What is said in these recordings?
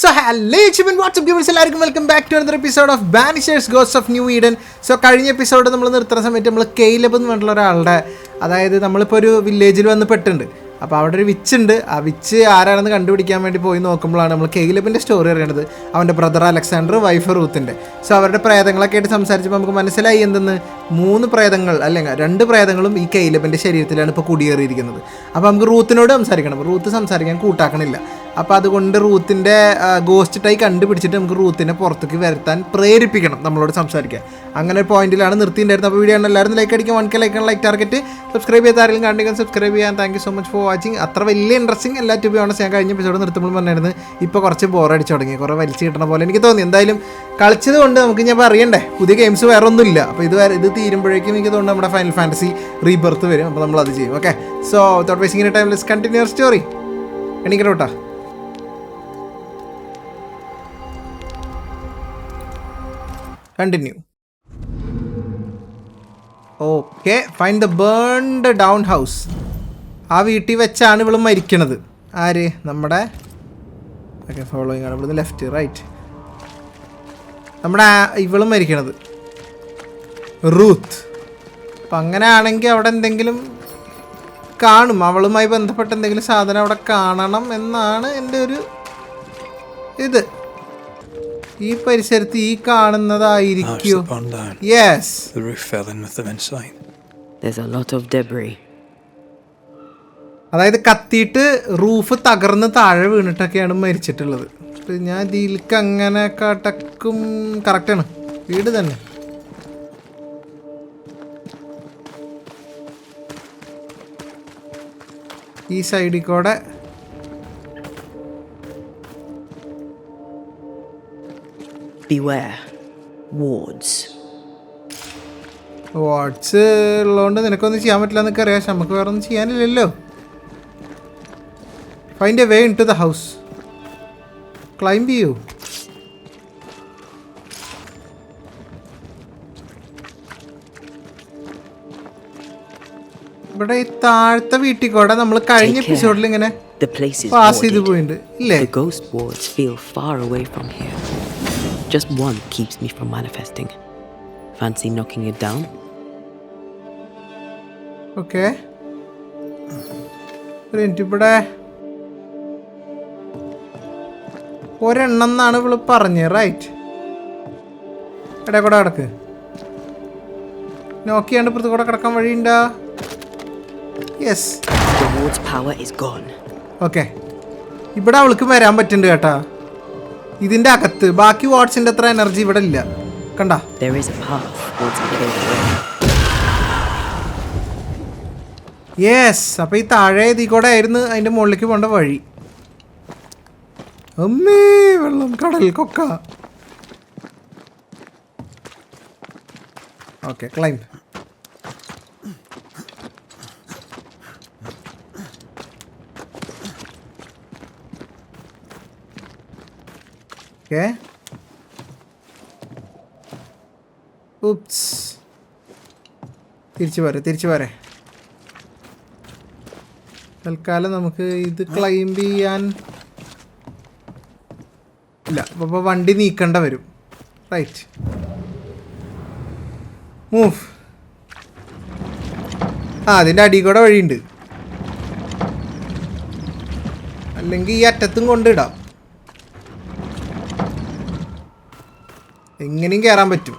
So hello YouTube, what's up guys, എല്ലാവർക്കും welcome back to another episode of Banishers Ghosts of New Eden. So കഴിഞ്ഞ episode നമ്മൾ നിർത്തുന്ന സമയത്ത് നമ്മൾ കെയ്ലബ് എന്ന് പറഞ്ഞിട്ടുള്ള ഒരാളുടെ, അതായത് നമ്മളിപ്പോൾ ഒരു വില്ലേജിൽ വന്ന് പെട്ടുണ്ട്. അപ്പോൾ അവിടെ ഒരു വിച്ച് ഉണ്ട്. ആ വിച്ച് ആരാണെന്ന് കണ്ടുപിടിക്കാൻ വേണ്ടി പോയി നോക്കുമ്പോഴാണ് നമ്മൾ കെയ്ലബിൻ്റെ സ്റ്റോറി അറിയേണ്ടത്. അവൻ്റെ ബ്രദർ അലക്സാണ്ടർ, വൈഫ് റൂത്തിൻ്റെ. സോ അവരുടെ പ്രേതങ്ങളൊക്കെ ആയിട്ട് സംസാരിച്ചപ്പോൾ നമുക്ക് മനസ്സിലായി എന്തെന്ന്, 3 പ്രേതങ്ങൾ അല്ലെങ്കിൽ 2 പ്രേതങ്ങളും ഈ കെയ്ലബിൻ്റെ ശരീരത്തിലാണ് ഇപ്പോൾ കുടിയേറിയിരിക്കുന്നത്. അപ്പോൾ നമുക്ക് റൂത്തിനോട് സംസാരിക്കണം. റൂത്ത് സംസാരിക്കാൻ കൂട്ടാക്കണില്ല. അപ്പോൾ അതുകൊണ്ട് റൂത്തിൻ്റെ ഗോസ്റ്റ് ടൈ കണ്ടുപിടിച്ചിട്ട് നമുക്ക് റൂത്തിനെ പുറത്തേക്ക് വരുത്താൻ പ്രേരിപ്പിക്കണം നമ്മളോട് സംസാരിക്കാൻ. അങ്ങനെ ഒരു പോയിന്റിലാണ് നിർത്തിയിട്ടുണ്ടായിരുന്നത്. അപ്പോൾ വീഡിയോ ആണ് എല്ലാവരും ലൈക്ക് അടിക്കാൻ, 1K ലൈക്കാണ് ലൈക്ക് ടാർഗറ്റ്. സബ്സ്ക്രൈബ് ചെയ്ത് ആരെങ്കിലും കണ്ടെങ്കിൽ സബ്സ്ക്രൈബ് ചെയ്യാൻ. Thank you so much for watching. അത്ര വലിയ ഇൻട്രസ്റ്റിംഗ് അല്ല ടു ബി ഓണസ്റ്റ്. ഞാൻ കഴിഞ്ഞ എപ്പിസോഡ് നിർത്തുമ്പോൾ പറഞ്ഞിരുന്നു ഇപ്പോൾ കുറച്ച് ബോറടിച്ച് തുടങ്ങി, കുറേ വലിച്ച് കിട്ടണ പോലെ എനിക്ക് തോന്നി. എന്തായാലും കളിച്ചത് കൊണ്ട് നമുക്ക് ഞാൻ പറയണ്ടേ, പുതിയ ഗെയിംസ് വേറെ ഒന്നുമില്ല. അപ്പോൾ ഇത് തീരുമ്പോഴേക്കും എനിക്ക് തോന്നുന്നു നമ്മുടെ ഫൈനൽ ഫാൻറ്റസി റീബർത്ത് വരും. അപ്പോൾ നമ്മളത് ചെയ്യും. Okay, so without wasting any time let's continue your story. എണീക്കട്ടെ. Continue. Okay, find the burned down house. ആ വീട്ടിൽ വെച്ചാണ് ഇവള് മരിക്കണത്. ആര്? നമ്മുടെ ഓക്കെ, ഫോളോയിങ് ആണ്. ഇവിടുന്ന് ലെഫ്റ്റ് റൈറ്റ്. നമ്മുടെ ഇവളും മരിക്കണത് റൂത്ത്. അപ്പം അങ്ങനെ ആണെങ്കിൽ അവിടെ എന്തെങ്കിലും കാണും, അവളുമായി ബന്ധപ്പെട്ട എന്തെങ്കിലും സാധനം അവിടെ കാണണം എന്നാണ് എൻ്റെ ഒരു ഇത്. ഈ പരിസരത്ത് ഈ കാണുന്നതായിരിക്കും. യെസ്, അതായത് കത്തിയിട്ട് റൂഫ് തകർന്ന് താഴെ വീണിട്ടൊക്കെയാണ് മരിച്ചിട്ടുള്ളത്. ഞാൻ ഇതിലേക്ക് അങ്ങനെ കടക്കും. കറക്റ്റാണ്, വീട് തന്നെ. ഈ സൈഡിൽ കൂടെ beware wards. വാർഡ്സ് ഉള്ളതുകൊണ്ട് നിനക്കൊന്നും ചെയ്യാൻ പറ്റില്ല എന്നൊക്കെ അറിയാം. പക്ഷെ നമുക്ക് വേറെ ഒന്നും ചെയ്യാനില്ലല്ലോ. Find a way into the house. Climb ചെയ്യൂ. ഇവിടെ ഈ താഴത്തെ വീട്ടിൽ കൂടെ നമ്മൾ കഴിഞ്ഞ എപ്പിസോഡിൽ ഇങ്ങനെ പാസ് ചെയ്ത് പോയിട്ടുണ്ട് ഇല്ലേ? The ghost wards feel far away from here. Just one keeps me from manifesting. Fancy knocking it down? Okay. ഇവിടെ ഒരെണ്ണം എന്നാണ് ഇവള് പറഞ്ഞത്, റൈറ്റ്? എവിടെ കൂടെ കിടക്ക്. നോക്കിയാണ്ട് ഇപ്പുറത്ത് കൂടെ കിടക്കാൻ വഴിയുണ്ടാ? Yes. The ward's power is gone. Okay, ഇവിടെ അവൾക്ക് വരാൻ പറ്റുന്നുണ്ട് കേട്ടാ. ഇതിന്റെ അകത്ത് ബാക്കി വാട്സിന്റെ അത്ര എനർജി ഇവിടെ ഇല്ല. കണ്ട, യെസ്. അപ്പൊ ഈ താഴെ ഇതിൽ കൂടെ ആയിരുന്നു അതിന്റെ മുകളിലേക്ക് പോണ്ട വഴി. അമ്മേ, വെള്ളം, കടൽ, കൊക്ക. Okay, climb. Okay. Oops. തിരിച്ചു പോരെ. തൽക്കാലം നമുക്ക് ഇത് ക്ലൈംബ് ചെയ്യാൻ ഇല്ല. അപ്പോൾ വണ്ടി നീക്കേണ്ട വരും. Right, move. അതിൻ്റെ അടി കൂടെ വഴിയുണ്ട്, അല്ലെങ്കിൽ ഈ അറ്റത്തും കൊണ്ടിടാം. എങ്ങനെയും കയറാൻ പറ്റും.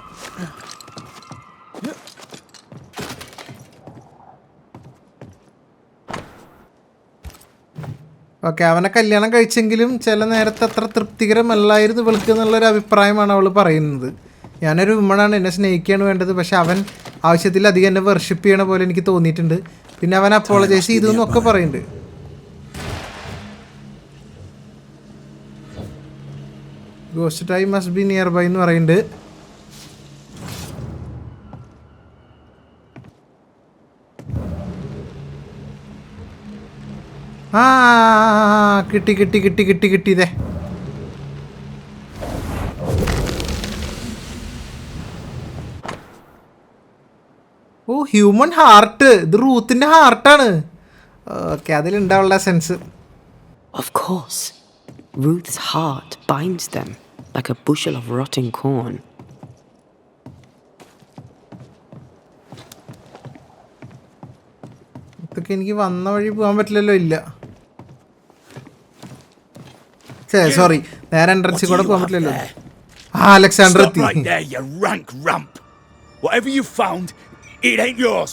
ഓക്കെ, അവനെ കല്യാണം കഴിച്ചെങ്കിലും ചില നേരത്തെ അത്ര തൃപ്തികരമല്ലായിരുന്നു ഇവൾക്ക് എന്നുള്ളൊരു അഭിപ്രായമാണ് അവൾ പറയുന്നത്. ഞാനൊരു വിമണാണ്, എന്നെ സ്നേഹിക്കുകയാണ് വേണ്ടത്. പക്ഷെ അവൻ ആവശ്യത്തിലധികം എന്നെ വർഷിപ്പ് ചെയ്യണ പോലെ എനിക്ക് തോന്നിയിട്ടുണ്ട്. പിന്നെ അവൻ അപ്പോളജൈസ് ചെയ്തു എന്നൊക്കെ പറയുന്നുണ്ട്. Ghost time must be nearby എന്ന് പറയുന്നുണ്ട്. കിട്ടി ഇതേ. Oh, human heart. ഇത് റൂത്തിന്റെ ഹാർട്ടാണ്. ഓക്കെ, അതിലുണ്ടാവുള്ള sense. Of course. Ruth's heart binds them like a bushel of rotting corn. ഇതൊക്കെ എനിക്ക് വന്ന വഴി പോകാൻ പറ്റില്ലല്ലോ. ഇല്ല, സോറി, നേരെ എൻട്രൻസിൽ കൂടെ പോകാൻ പറ്റില്ലല്ലോ. അലക്സാണ്ടർ എത്തി.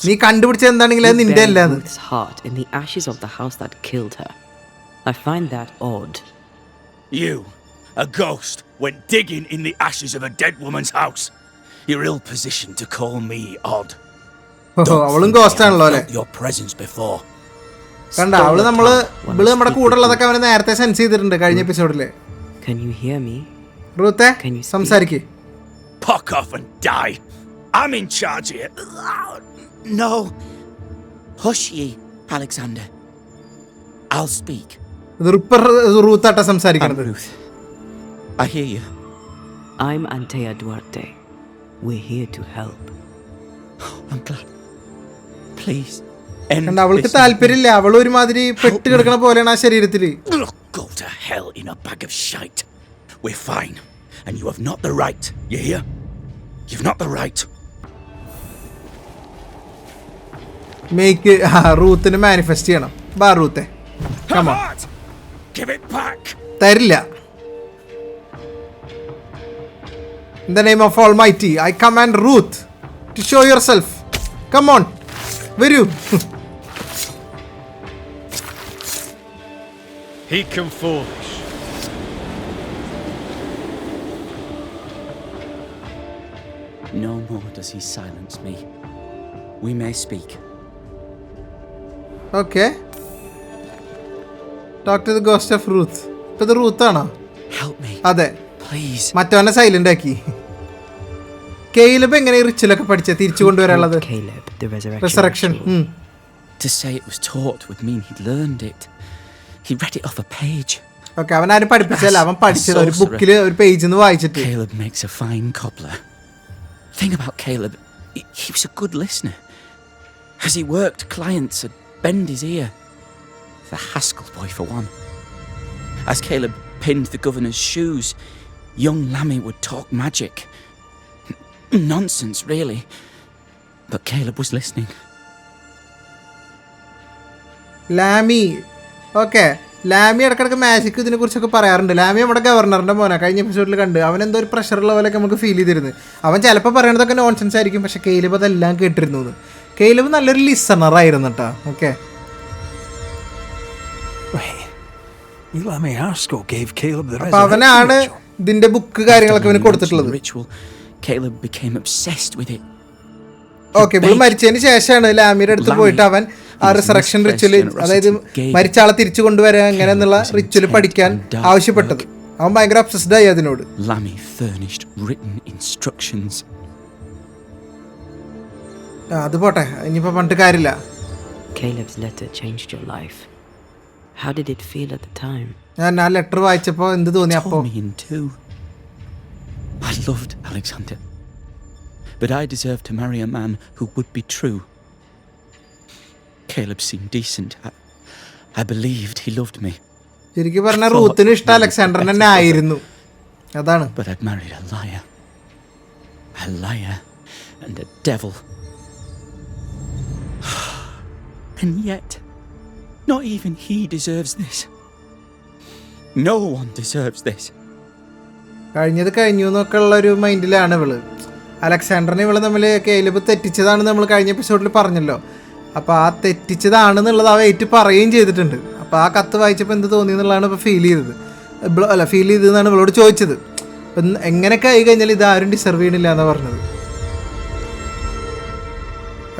നീ കണ്ടുപിടിച്ചത് എന്താണെങ്കിലും അത് നിന്റെ അല്ലാന്ന്. Ruth's heart in the ashes of the house that killed her. I find that odd. You, a ghost, went digging in the ashes of a dead woman's house. You're ill-positioned to call me odd. അവളും ghost ആണല്ലോ അല്ലേ? Your presence before. കണ്ട, അവള് നമ്മുടെ കൂടെ ഉള്ളതൊക്കെ അവന് നേരത്തെ സെൻസ് ചെയ്തിട്ടുണ്ട് കഴിഞ്ഞ എപ്പിസോഡില്. Can you hear me? റൂത്തെ, സംസാരിക്കേ. Fuck off and die. I'm in charge here. No. Hush ye, Alexander. I'll speak. റൂത്താട്ടാ സംസാരിക്കണത്. Ruth, I hear you. I'm Antea Duarte. We're here to help. I'm glad. Please. കണ്ട, അവൾക്ക് താല്പര്യമില്ല. അവൾ ഒരുമാതിരി പെട്ട് കിടക്കണ പോലെയാണ് ആ ശരീരത്തില്. Go to hell in a bag of shite. We're fine. And you have not the right. You hear? You've not the right. Make റൂത്തിനെ മാനിഫെസ്റ്റ് ചെയ്യണം. ബാ റൂത്തെ, come on. Give it back. തരില്ല. In the name of Almighty, I command Ruth to show yourself. Come on. വരൂ. He can foolish. No more does he silence me. We may speak. Okay. Talk to the ghost of Ruth. ഇപ്പൊ ഇത് Ruth ആണോ? Help me. അതെ. Please. മറ്റവനെ silent ആക്കി. കെയ്ലബ് എങ്ങനെ റിച്ചിലൊക്കെ പഠിച്ച തിരിച്ചു കൊണ്ടുവരാനുള്ളത്? Caleb, the resurrection. To say it was taught would mean he'd learned it. He read it off a page. Okay, അവൻ ആരും പഠിപ്പിച്ചല്ല, അവൻ പഠിച്ചത് ഒരു ബുക്കില് ഒരു പേജിൽ നിന്ന് വായിച്ചിട്ട്. Caleb makes a fine cobbler. The thing about Caleb, he was a good listener. As he worked, clients would bend his ear. The Haskell boy, for one. As Caleb pinned the governor's shoes, young Lammy would talk magic. Nonsense, really. But Caleb was listening. ലാമി, okay, ലാമി ഇടക്കിടക്ക് magic ഇതിനെ കുറിച്ചൊക്കെ പറയാറുണ്ട്. ലാമി നമ്മുടെ ഗവർണറിന്റെ മോനാ. കഴിഞ്ഞ എപ്പിസോഡിൽ കണ്ട് അവൻ എന്തോ ഒരു പ്രഷറുള്ള പോലെയൊക്കെ നമുക്ക് ഫീൽ ചെയ്തിരുന്നു. അവൻ ചിലപ്പോൾ പറയണതൊക്കെ നോൺസെൻസ് ആയിരിക്കും, പക്ഷെ കെയ്ലബ് അതെല്ലാം കേട്ടിരുന്നു. കെയ്ലബ് നല്ലൊരു ലിസണർ ആയിരുന്നു കേട്ടോ. ഓക്കെ, അപ്പൊ അവനാണ് ഇതിന്റെ ബുക്ക് കാര്യങ്ങളൊക്കെ അവന് കൊടുത്തിട്ടുള്ളത്. ഓക്കെ, ഇവിടെ മരിച്ചതിന് ശേഷമാണ് ലാമിയുടെ അടുത്ത് പോയിട്ട് അവൻ ആ റിസറക്ഷൻ റിച്വല്, അതായത് മരിച്ച ആളെ തിരിച്ചു കൊണ്ടുവരാൻ എങ്ങനെയെന്നുള്ള റിച്വല് പഠിക്കാൻ ആവശ്യപ്പെട്ടത്. അവൻ ഭയങ്കര ഒബ്സസ്ഡ് ആയി അതിനോട്. അത് പോട്ടെ, ഇനിയിപ്പോ പറഞ്ഞിട്ട് കാര്യമില്ല. Caleb's letter changed your life. How did it feel at the time? ഞാൻ ആ ലെറ്റർ വായിച്ചപ്പോ എന്ത് തോന്നി? അപ്പോ I loved Alexander, but I deserved to marry a man who would be true. Caleb seemed decent. I believed he loved me. ശരിക്കും പറഞ്ഞ റൂത്തിന് ഇഷ്ടം അലക്സാണ്ടറിനെ തന്നെ ആയിരുന്നു. അതാണ്. But I'd married a liar and a devil. And yet, not even he deserves this. No one deserves this. കഴിഞ്ഞത് കഴിഞ്ഞു എന്നൊക്കെ ഉള്ള ഒരു മൈൻഡിലാണ് ഇവള്. അലക്സാണ്ടറിനെ ഇവള് തമ്മിൽ കെയ്ലബ് തെറ്റിച്ചതാണെന്ന് നമ്മൾ കഴിഞ്ഞ എപ്പിസോഡിൽ പറഞ്ഞല്ലോ. അപ്പോൾ ആ തെറ്റിച്ചതാണെന്നുള്ളത് അവ ഏറ്റു പറയുകയും ചെയ്തിട്ടുണ്ട്. അപ്പോൾ ആ കത്ത് വായിച്ചപ്പോൾ എന്ത് തോന്നി എന്നുള്ളതാണ് ഇപ്പോൾ ഫീൽ ചെയ്തതെന്നാണ് ഇവളോട് ചോദിച്ചത്. അപ്പം എങ്ങനെയൊക്കെ ആയി കഴിഞ്ഞാൽ ഇതാരും ഡിസർവ് ചെയ്യണില്ല എന്നാണ് പറഞ്ഞത്.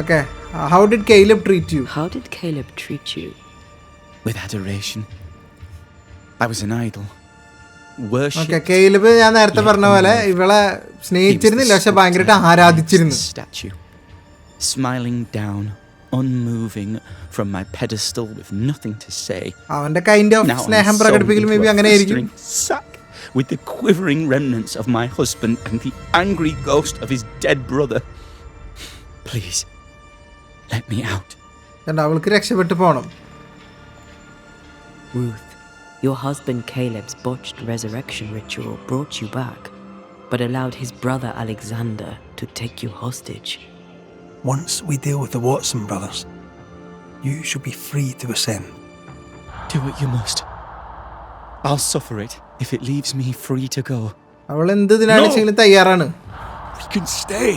Okay, how did Caleb treat you? How did Caleb treat you? With adoration. I was an idol. Worship. Okay, Caleb ഞാൻ നേരത്തെ പറഞ്ഞ പോലെ ഇവളെ സ്നേഹിച്ചിരുന്നില്ല, പക്ഷെ ഭയങ്കരമായിട്ട് ആരാധിച്ചിരുന്നു. Statue, smiling down, unmoving from my pedestal with nothing to say. അവന്റെ kind of സ്നേഹം പ്രകടിപ്പിക്കൽ may be അങ്ങനെ ആയിരിക്കും. Sack with the quivering remnants of my husband and the angry ghost of his dead brother. Please, let me out. അവൾക്ക് രക്ഷപ്പെട്ടു പോണം. Ruth, Your husband Caleb's botched resurrection ritual brought you back, but allowed his brother Alexander to take you hostage. Once we deal with the Watson brothers, you shall be free to ascend. Do what you must. I'll suffer it if it leaves me free to go. അവൾ എന്തിനാണെങ്കിലും തയ്യാറാണ്. We can stay.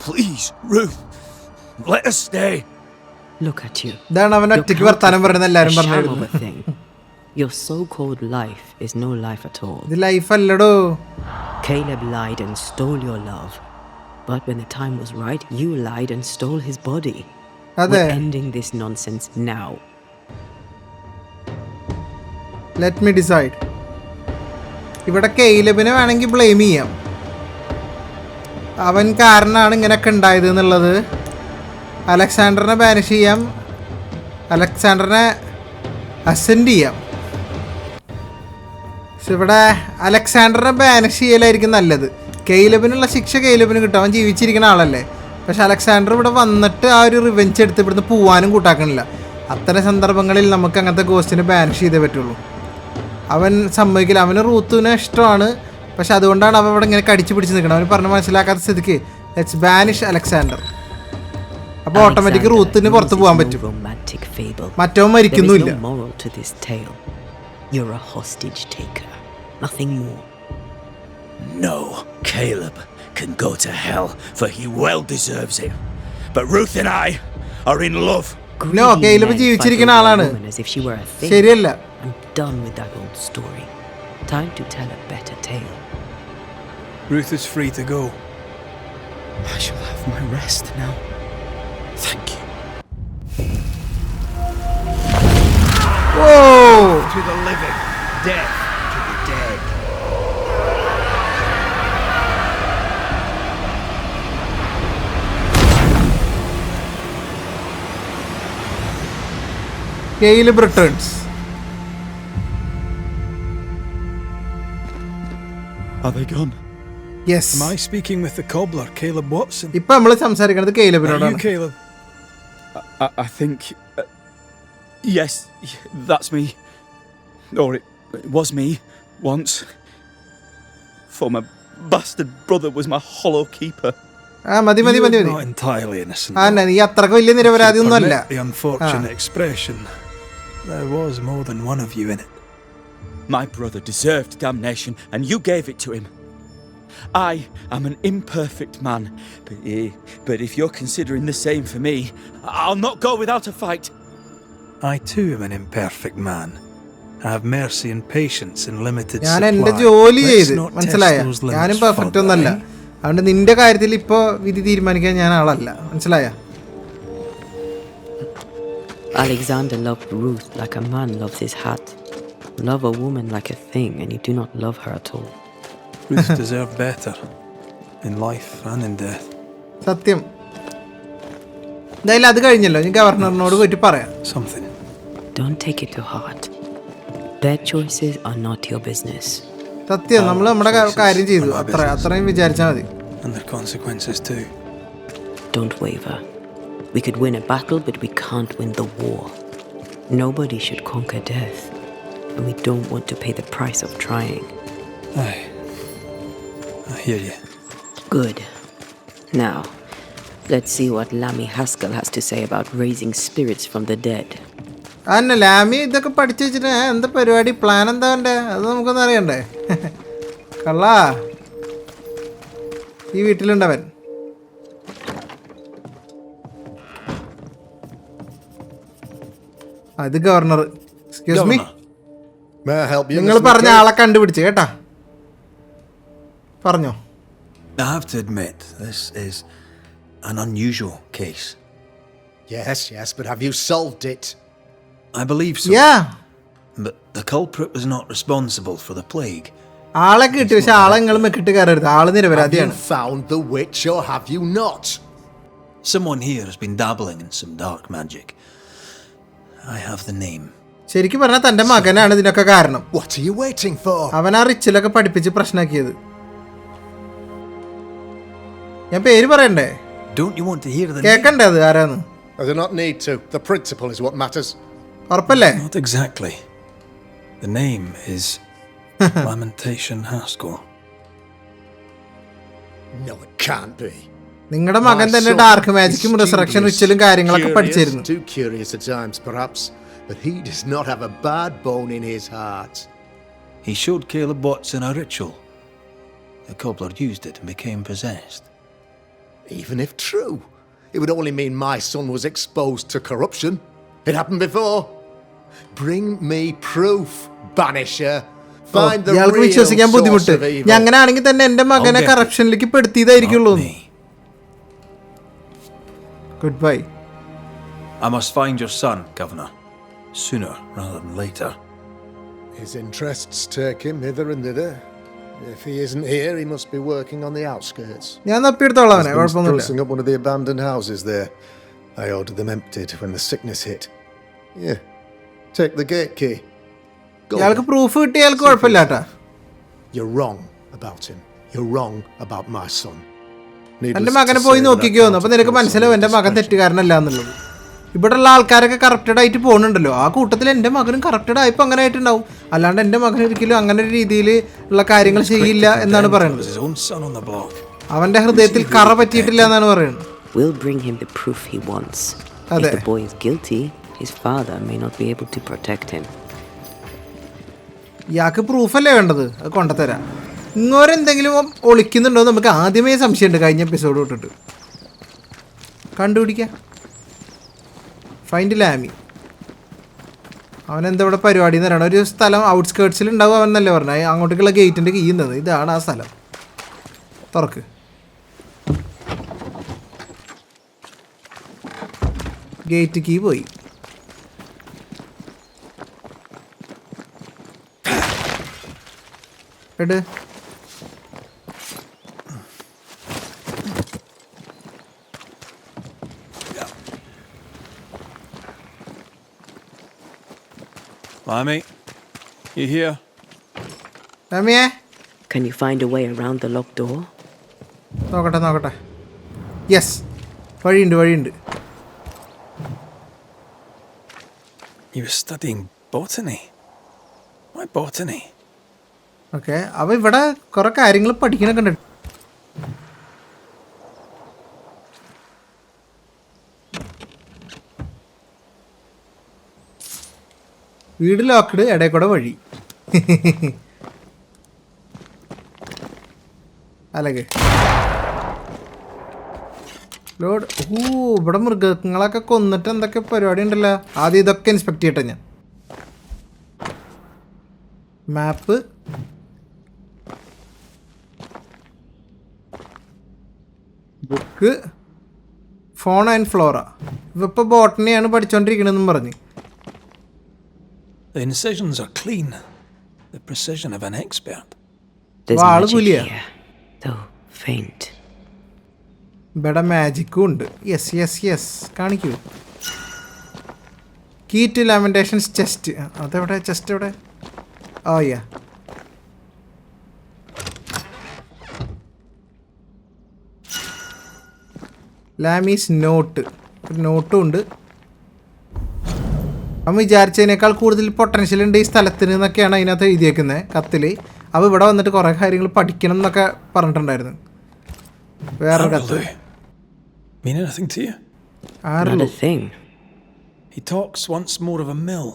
Please, Ruth, let us stay. Look at you. ഇതാണ് അവൻ ഒറ്റയ്ക്ക് വർത്താനം പറയുന്നത് എല്ലാരും പറഞ്ഞു. Your so-called life is no life at all. ഇത് ലൈഫ് അല്ലടോ. Caleb lied and stole your love. But when the time was right, you lied and stole his body. അതെ. We're ending this nonsense now. Let me decide. ഇവിടെ കെയ്ലബിനെ വേണമെങ്കിൽ blame ചെയ്യാം. അവൻ കാരണമാണ് ഇങ്ങനെയൊക്കെ ഉണ്ടായത് എന്നുള്ളത്. അലക്സാണ്ടറിനെ ബാനിഷ് ചെയ്യാം, അലക്സാണ്ടറിനെ അസെൻഡ് ചെയ്യാം. പക്ഷെ ഇവിടെ അലക്സാണ്ടറിനെ ബാനിഷ് ചെയ്യലായിരിക്കും നല്ലത്. കെയ്ലബിനുള്ള ശിക്ഷ കെയ്ലബിന് കിട്ടും, അവൻ ജീവിച്ചിരിക്കുന്ന ആളല്ലേ. പക്ഷെ അലക്സാണ്ടർ ഇവിടെ വന്നിട്ട് ആ ഒരു റിവെഞ്ച് എടുത്ത് ഇവിടുന്ന് പോവാനും കൂട്ടാക്കണില്ല. അത്തരം സന്ദർഭങ്ങളിൽ നമുക്ക് അങ്ങനത്തെ ഗോസ്റ്റിനെ ബാനിഷ് ചെയ്തേ പറ്റുള്ളൂ. അവൻ സമ്മതിക്കില്ല. അവന് റൂത്തിനെ ഇഷ്ടമാണ്, പക്ഷെ അതുകൊണ്ടാണ് അവൻ ഇവിടെ ഇങ്ങനെ കടിച്ചു പിടിച്ച് നിൽക്കണം. അവന് പറഞ്ഞ് മനസ്സിലാക്കാത്ത സ്ഥിതിക്ക് ലെറ്റ്സ് ബാനിഷ് അലക്സാണ്ടർ. അപ്പോൾ ഓട്ടോമാറ്റിക് റൂത്തിന് പുറത്ത് പോകാൻ പറ്റും. മറ്റവൻ മരിക്കുന്നുമില്ല. You're a hostage taker, nothing more. No, Caleb can go to hell, for he well deserves it. But Ruth and I are in love. No, Caleb ജീവിച്ചിരിക്കുന്ന ആളാണ്. ശരിയല്ല. I'm done with that old story. Time to tell a better tale. Ruth is free to go. I shall have my rest now. Thank you. Whoa! To the living, death to the dead. Caleb returns. Are they gone? Yes. Am I speaking with the cobbler, Caleb Watson? ഇപ്പൊ നമ്മൾ സംസാരിക്കുന്നത് Are you കെയ്ലബിനോടാണ്. Caleb? I think... yes, that's me. Or it was me, once. For my bastard brother was my hollow keeper. മതി. You're not entirely innocent. നീ അത്രക്ക് വലിയ നിരപരാധി ഒന്നും അല്ല. Permit the unfortunate expression. There was more than one of you in it. My brother deserved damnation, and you gave it to him. I am an imperfect man, but if you're considering the same for me, I'll not go without a fight. I too am an imperfect man. I have mercy and patience in limited supply. ഞാൻ എൻ്റെ ജോലി ചെയ്ത് Let's not മനസ്സിലായ. test those limits ഞാനും perfect further, ഒന്നല്ല. eh? അതുകൊണ്ട് നിന്റെ കാര്യത്തിൽ ഇപ്പോൾ വിധി തീരുമാനിക്കാൻ ഞാൻ ആളല്ല. മനസ്സിലായ? Alexander loved Ruth like a man loves his hat. Love a woman like a thing, and you do not love her at all. Ruth deserved better in life and in death. സത്യം. എന്തായാലും അത് കഴിഞ്ഞല്ലോ. ഞാൻ ഗവർണറിനോട് പോയിട്ട് പറയാം. Something. Don't take it to heart. Their choices are not your business. സത്യം. നമ്മൾ നമ്മുടെ കാര്യം ചെയ്തു. അത്രയും വിചാരിച്ചാൽ മതി. And their consequences too. Don't waver. We could win a battle, but we can't win the war. Nobody should conquer death, and we don't want to pay the price of trying. Aye. I hear you. Good. Now, let's see what Lammy Haskell has to say about raising spirits from the dead. അന്നെ ലാമി ഇതൊക്കെ പഠിച്ചു വെച്ചിട്ട് എന്താ പരിപാടി, plan എന്താ വേണ്ടേ? അത് നമുക്കൊന്നും അറിയണ്ടേ? കള്ളാ, ഈ വീട്ടിലുണ്ടവൻ. അത് governor. Excuse me, May I help you? നിങ്ങൾ പറഞ്ഞ ആളെ കണ്ടുപിടിച്ചു കേട്ടാ. പറഞ്ഞോ. I have to admit, this is an unusual case. Yes, but have you solved it? I believe so. Yeah. But the culprit was not responsible for the plague. ആളെ കിട്ടി, പക്ഷെ ആളെ നിങ്ങൾ മെക്കിട്ട് കയറരുത്. ആള് Have you നിരപരാധിയാണ്. found the witch or have you not? Someone here has been dabbling in some dark magic. I have the name. ശരിക്കും പറഞ്ഞാൽ തന്റെ മകനാണ് ഇതിനൊക്കെ കാരണം. What are you waiting for? അവൻ ആ റിച്ചിലൊക്കെ പഠിപ്പിച്ച് പ്രശ്നമാക്കിയത്. ഞാൻ പേര് പറയണ്ടേ? Don't you want to hear the name? കേക്കണ്ടേ അത് ആരാന്ന്? I do not need to. The principle is what matters. ഉറപ്പല്ലേ? Not exactly. The name is Lamentation Haskell. No, it can't be. നിങ്ങളുടെ മകൻ തന്നെ ഡാർക്ക് മാജിക്കും റിസറക്ഷൻ റിച്വലും കാര്യങ്ങളൊക്കെ പഠിച്ചിരുന്നു. Too curious at times, perhaps, but he does not have a bad bone in his heart. He showed Caleb Watson a ritual. The cobbler used it and became possessed. Even if true, it would only mean my son was exposed to corruption. It happened before. Bring me proof, Banisher. Find the ഇയാൾക്ക് real വിശ്വസിക്കാൻ source ബുദ്ധിമുട്ട്. of evil. അങ്ങനെയാണെങ്കിൽ തന്നെ എന്റെ മകനെ I'll get കറപ്ഷനിലേക്ക് പെടുത്തിയതായിരിക്കുള്ളൂ. Not me. Good bye. I must find your son, Governor. Sooner rather than later. His interests take him hither and thither. If he isn't here, he must be working on the outskirts. ഞാൻ തപ്പിയെടുത്തോളാം അവനെ, Husband's കുഴപ്പമൊന്നുമില്ല. sprucing up one of the abandoned houses there. I ordered them emptied when the sickness hit. Yeah. Take the gate key. Go ഇയാൾക്ക് there. Proof കിട്ടിയ ഇയാൾക്ക് കുഴപ്പമില്ല കേട്ടാ. You're wrong about him. You're wrong about my son. എന്റെ Needless മകനെ to പോയി say that I നോക്കിക്കോന്നു. can't അപ്പൊ നിനക്ക് appeal മനസ്സിലാവും എന്റെ മകൻ someone's തെറ്റുകാരനല്ല എന്നുള്ളത്. ഇവിടെയുള്ള ആൾക്കാരൊക്കെ കറപ്റ്റഡ് ആയിട്ട് പോകുന്നുണ്ടല്ലോ, ആ കൂട്ടത്തിൽ എൻ്റെ മകനും കറപ്റ്റഡ് ആയപ്പോൾ അങ്ങനെ ആയിട്ടുണ്ടാവും. അല്ലാണ്ട് എൻ്റെ മകൻ ഒരിക്കലും അങ്ങനെ ഒരു രീതിയിൽ ഉള്ള കാര്യങ്ങൾ ചെയ്യില്ല എന്നാണ് പറയുന്നത്. His own son on the block. അവന്റെ ഹൃദയത്തിൽ കറ പറ്റിയിട്ടില്ല എന്നാണ് പറയുന്നത്. We'll bring him the proof he wants. Ade. If the boy is guilty, his father may not be able to protect him. ഇയാൾക്ക് പ്രൂഫല്ലേ വേണ്ടത്, അത് കൊണ്ടുതരാം. ഇങ്ങോരെന്തെങ്കിലും ഒളിക്കുന്നുണ്ടോ നമുക്ക് ആദ്യമേ സംശയമുണ്ട്. കഴിഞ്ഞ എപ്പിസോഡ് തൊട്ടിട്ട് കണ്ടുപിടിക്കാം. ഫൈൻഡ് ലാമി. അവനെന്താ ഇവിടെ പരിപാടി എന്ന് പറയണം. ഒരു സ്ഥലം ഔട്ട്സ്കേർട്സിൽ ഉണ്ടാവും അവൻ എന്നല്ലേ പറഞ്ഞത്. അങ്ങോട്ടേക്കുള്ള ഗേറ്റിൻ്റെ കീയുന്നത് ഇതാണ് ആ സ്ഥലം. തുറക്ക്. ഗേറ്റ് കീ പോയി. എട്. Lammy, you here? ലാമിയേ, Can you find a way around the locked door? നോക്കട്ടെ. യെസ്, വഴിയുണ്ട്. You were studying botany. Why botany? Okay, അവ ഇവിടെ കുറെ കാര്യങ്ങൾ പഠിക്കണൊക്കെ ഉണ്ട്. വീട് ലോക്ക്ഡ്, ഇടയിൽ കൂടെ വഴി. അല്ലगे ലോഡ്. ഇവിടെ മൃഗങ്ങളൊക്കെ കൊന്നിട്ട് എന്തൊക്കെ പരിപാടി ഉണ്ടല്ലോ. ആദ്യം ഇതൊക്കെ ഇൻസ്പെക്ട് ചെയ്യട്ടെ ഞാൻ. മാപ്പ്, ബുക്ക്, ഫോൺ ആൻഡ് ഫ്ലോറ. ഇവപ്പോൾ ബോട്ടണിയാണ് പഠിച്ചുകൊണ്ടിരിക്കണമെന്നും പറഞ്ഞ്. The incisions are clean. The precision of an expert. There's Wow, magic Julia. here, though faint. ഇവിടെ മാജിക്കും ഉണ്ട്. യെസ് കാണിക്കൂ. Key to lamentations chest. അതെവിടെ? ചെസ്റ്റ് എവിടെ? ഓ യാ. ലാമീസ് നോട്ടും ഉണ്ട്. അവൻ വിചാരിച്ചതിനേക്കാൾ കൂടുതൽ പൊട്ടൻഷ്യൽ ഉണ്ട് ഈ സ്ഥലത്തിന് എന്നൊക്കെയാണ് അതിനകത്ത് എഴുതിയേക്കുന്നത് കത്തിൽ. അപ്പോൾ ഇവിടെ വന്നിട്ട് കുറേ കാര്യങ്ങൾ പഠിക്കണം എന്നൊക്കെ പറഞ്ഞിട്ടുണ്ടായിരുന്നു. വേറൊരു കത്ത്. Mean anything to you? Not a thing. He talks once more of a mill.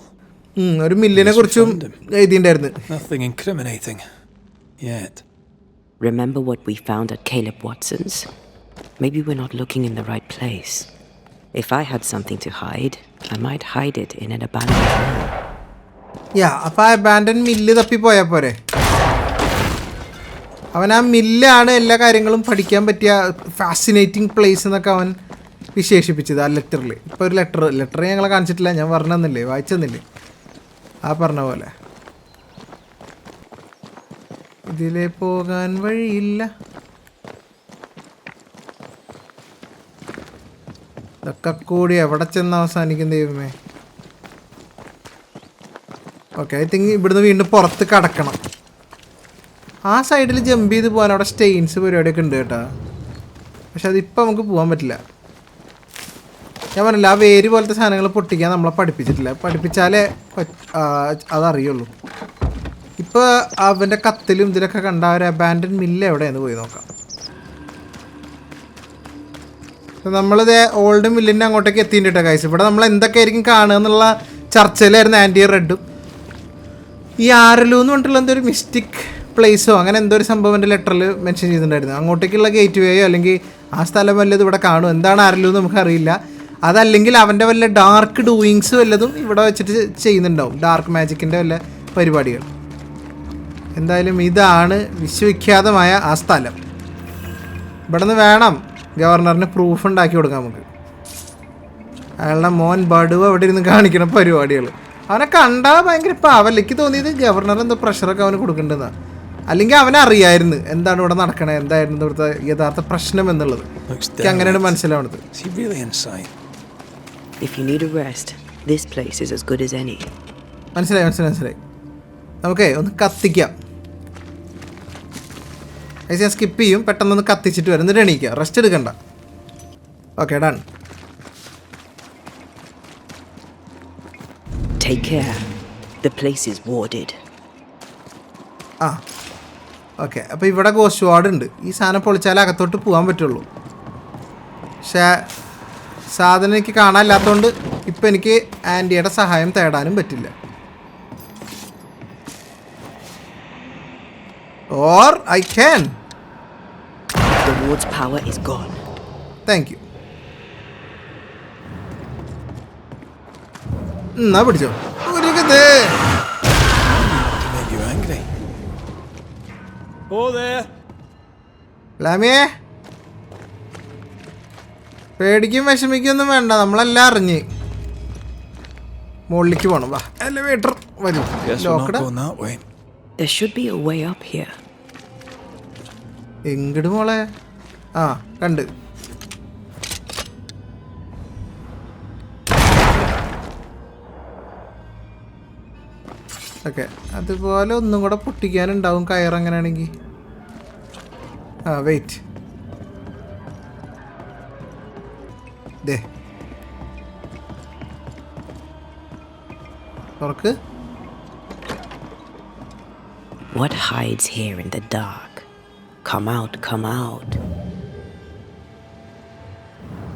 ഒരു മില്ലിനെ കുറിച്ചും എഴുതിയിട്ടുണ്ടായിരുന്നു. Nothing incriminating. Yet. Remember what we found at Caleb Watson's? Maybe we're not looking in the right place. If I had something to hide, I might hide it in an abandoned mill. അപ്പോൾ ആ abandon mill തപ്പിപ്പോയാൽ പോരെ. അവൻ ആ മില്ലാണ് എല്ലാ കാര്യങ്ങളും പഠിക്കാൻ പറ്റിയ fascinating place എന്നൊക്കെ അവൻ വിശേഷിപ്പിച്ചത് ആ ലെറ്ററിൽ. ഇപ്പോൾ ഒരു ലെറ്റർ ഞങ്ങളെ കാണിച്ചിട്ടില്ല, ഞാൻ പറഞ്ഞു തന്നില്ലേ, വായിച്ചു തന്നില്ലേ, ആ പറഞ്ഞ പോലെ. ഇതിലേ പോകാൻ വഴിയില്ല. ഇതൊക്കെ കൂടി എവിടെ ചെന്ന് അവസാനിക്കും ദൈവമേ. ഓക്കെ, ഐ തിങ്ക് ഇവിടുന്ന് വീണ്ടും പുറത്ത് കടക്കണം. ആ സൈഡിൽ ജമ്പ് ചെയ്ത് പോകാൻ അവിടെ സ്റ്റെയിൻസ് പരിപാടിയൊക്കെ ഉണ്ട് കേട്ടോ. പക്ഷെ അതിപ്പോൾ നമുക്ക് പോകാൻ പറ്റില്ല. ഞാൻ പറഞ്ഞില്ല, ആ വേര് പോലത്തെ സാധനങ്ങൾ പൊട്ടിക്കാൻ നമ്മളെ പഠിപ്പിച്ചിട്ടില്ല. പഠിപ്പിച്ചാലേ അതറിയുള്ളൂ. ഇപ്പോൾ അവൻ്റെ കത്തിലും ഇതിലൊക്കെ കണ്ട ഒരു അബാൻഡൻ മില്ല് എവിടെയെന്ന് പോയി നോക്കാം. നമ്മളിത് ഓൾഡ് മില്ലിൻ്റെ അങ്ങോട്ടേക്ക് എത്തിയിട്ടോ ഗൈസ്. ഇവിടെ നമ്മൾ എന്തൊക്കെയായിരിക്കും കാണുക എന്നുള്ള ചർച്ചയിലായിരുന്നു ആൻറ്റിയ റെഡും. ഈ ആരലു എന്ന് പറഞ്ഞിട്ടുള്ള എന്തൊരു മിസ്റ്റിക് പ്ലേസോ അങ്ങനെ എന്തോ ഒരു സംഭവം എൻ്റെ ലെറ്ററിൽ മെൻഷൻ ചെയ്തിട്ടുണ്ടായിരുന്നു. അങ്ങോട്ടേക്കുള്ള ഗേറ്റ് വേയോ അല്ലെങ്കിൽ ആ സ്ഥലം വല്ലതും ഇവിടെ കാണും. എന്താണ് ആരലു എന്ന് നമുക്കറിയില്ല. അതല്ലെങ്കിൽ അവൻ്റെ വല്ല ഡാർക്ക് ഡൂയിങ്സ് വല്ലതും ഇവിടെ വെച്ചിട്ട് ചെയ്യുന്നുണ്ടാവും, ഡാർക്ക് മാജിക്കിൻ്റെ വല്ല പരിപാടികൾ. എന്തായാലും ഇതാണ് വിശ്വവിഖ്യാതമായ ആ സ്ഥലം. ഇവിടെ നിന്ന് വേണം ഗവർണറിന് പ്രൂഫ് ഉണ്ടാക്കി കൊടുക്കാം നമുക്ക്. അയാളുടെ മോൻ ബഡുവ് അവിടെ ഇരുന്ന് കാണിക്കണ പരിപാടികൾ അവനെ കണ്ടാൽ ഭയങ്കര പാവല്ല. എനിക്ക് തോന്നിയത് ഗവർണർ എന്തോ പ്രഷറൊക്കെ അവന് കൊടുക്കേണ്ടതാണ്. അല്ലെങ്കിൽ അവനറിയായിരുന്നു എന്താണ് ഇവിടെ നടക്കണത്, എന്തായിരുന്നു ഇവിടുത്തെ യഥാർത്ഥ പ്രശ്നം എന്നുള്ളത്. എനിക്ക് അങ്ങനെയാണ് മനസ്സിലാവുന്നത്. If you need a rest, this place is as good as any. മനസ്സിലായി. നമുക്കേ ഒന്ന് കത്തിക്കാം. ഞാൻ സ്കിപ്പ് ചെയ്യും, പെട്ടെന്നൊന്ന് കത്തിച്ചിട്ട് വരും, എന്നിട്ട് എണീക്കാം, റെസ്റ്റ് എടുക്കണ്ട. Okay done. Take care. The place is warded. Okay, അപ്പോൾ ഇവിടെ ഗോസ്റ്റ് വാർഡ് ഉണ്ട്. ഈ സാധനം പൊളിച്ചാലേ അകത്തോട്ട് പോകാൻ പറ്റുള്ളൂ. പക്ഷേ സാധനം എനിക്ക് കാണാനില്ലാത്തതുകൊണ്ട് ഇപ്പം എനിക്ക് ആൻറ്റിയുടെ സഹായം തേടാനും പറ്റില്ല. Or I can. The ward's power is gone. Thank you. എന്നാ പിടിച്ചോ. You angry? Oh there. ലാമിയേ, പേടിക്കും വിഷമിക്കൊന്നും വേണ്ട, നമ്മളെല്ലാം അറിഞ്ഞ് മുകളിലേക്ക് പോകണം. വാ, എലിവേറ്റർ വരും. Locked. There should be a way up here. എങ്ങട് മോളെ? കണ്ട്. ഓക്കെ, അതുപോലെ ഒന്നും കൂടെ പൊട്ടിക്കാനുണ്ടാവും കയറങ്ങനെയാണെങ്കിൽ. വെയിറ്റ്. ദേ തുറക്ക്. What hides here in the dark? Come out, come out.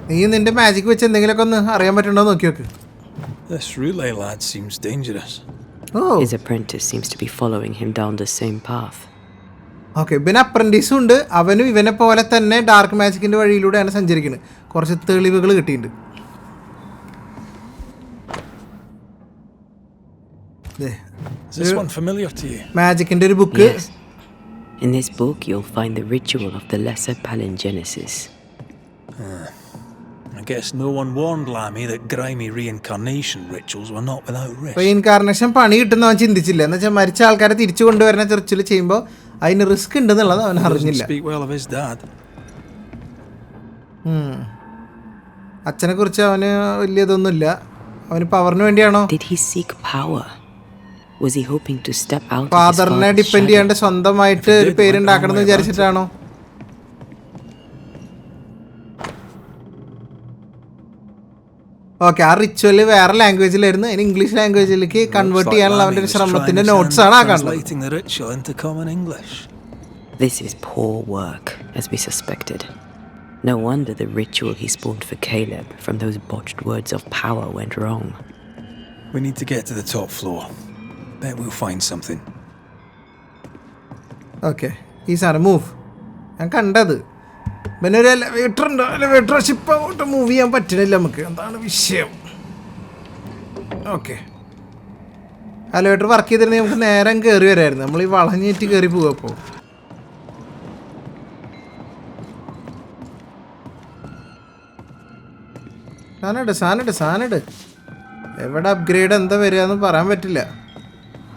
നീ നിന്റെ മാജിക് വെച്ച് എന്തെങ്കിലുമൊക്കെ ഒന്ന് അറിയാൻ പറ്റുണ്ടോ നോക്കി നോക്ക്. This relay lad seems dangerous. His apprentice seems to be following him down the same path. Okay, പിന്നെ അപ്രൻറ്റീസും ഉണ്ട്. അവനും ഇവനെ പോലെ തന്നെ ഡാർക്ക് മാജിക്കിൻ്റെ വഴിയിലൂടെയാണ് സഞ്ചരിക്കുന്നത്. കുറച്ച് തെളിവുകൾ കിട്ടിയിട്ടുണ്ട്. Is this one familiar to you? മാജിക്കിൻ്റെ ഒരു book. Yes. In this book, you'll find the ritual of the Lesser Palingenesis. I guess no one warned Lammy that grimy reincarnation rituals were not without risk. Reincarnation പണി കിട്ടുന്ന അവൻ ചിന്തിച്ചില്ല. എന്ന് വെച്ചാൽ മരിച്ച ആൾക്കാരെ തിരിച്ചു കൊണ്ടുവരുന്ന ചെറിച്ചിൽ ചെയ്യുമ്പോൾ അതിന് റിസ്ക് ഉണ്ടെന്നുള്ളത് അവൻ അറിഞ്ഞില്ല. Speak well of his dad. അച്ഛനെ കുറിച്ച് അവന് വലിയതൊന്നുമില്ല. അവന് പവറിന് വേണ്ടിയാണോ? Did he seek power? Was he hoping to step out? ഫാദറിനെ ഡിപ്പെൻഡ് ചെയ്യാണ്ട് സ്വന്തമായിട്ട് ഒരു പേരുണ്ടാക്കണം എന്ന് വിചാരിച്ചിട്ടാണോ? ഓക്കെ, ആ റിച്വല് വേറെ ലാംഗ്വേജിലായിരുന്നു, അതിന് ഇംഗ്ലീഷ് ലാംഗ്വേജിലേക്ക് കൺവേർട്ട് ചെയ്യാനുള്ള അവൻ്റെ ഒരു ശ്രമത്തിന്റെ നോട്ട്സ് ആണ് ആ കാണുന്നത്. This is poor work, as we suspected. No wonder the ritual he spawned for Caleb from those botched words of power went wrong. We need to get to the top floor. Bet we'll find something. Okay, ഈ സാധനം move. ഞാൻ കണ്ടത് പിന്നെ ഒരു elevator ഉണ്ട്. Elevator ship അങ്ങോട്ട് move ചെയ്യാൻ പറ്റണില്ല നമുക്ക്, എന്താണ് വിഷയം? ഓക്കെ, എലിവേറ്റർ വർക്ക് ചെയ്തിരുന്നെങ്കിൽ നമുക്ക് നേരം കയറി വരായിരുന്നു. നമ്മൾ ഈ വളഞ്ഞിട്ട് കയറി പോവുക. അപ്പോൾ സാധനം എവിടെ അപ്ഗ്രേഡ് എന്താ വരിക എന്ന് പറയാൻ പറ്റില്ല.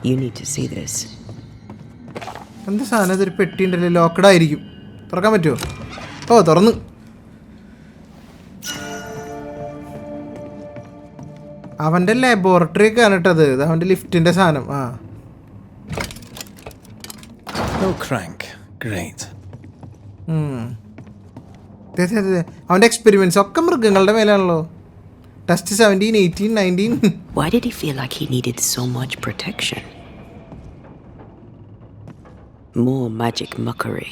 You need to see this. എന്ത് സാധനം? ഇതൊരു പെട്ടി ഉണ്ടല്ലോ, ലോക്കഡ് ആയിരിക്കും. തുറക്കാൻ പറ്റുമോ? ഓ, തുറന്നു. അവൻ്റെ ലബോറട്ടറി ഒക്കെ ആണ് കേട്ടത്. ഇത് അവൻ്റെ ലിഫ്റ്റിൻ്റെ സാധനം. No crank. Great. അവൻ്റെ എക്സ്പെരിമെന്റ്സ് ഒക്കെ മൃഗങ്ങളുടെ മേലാണല്ലോ. Test 17, 18, 19. Why did he feel like he needed so much protection? More magic muckery.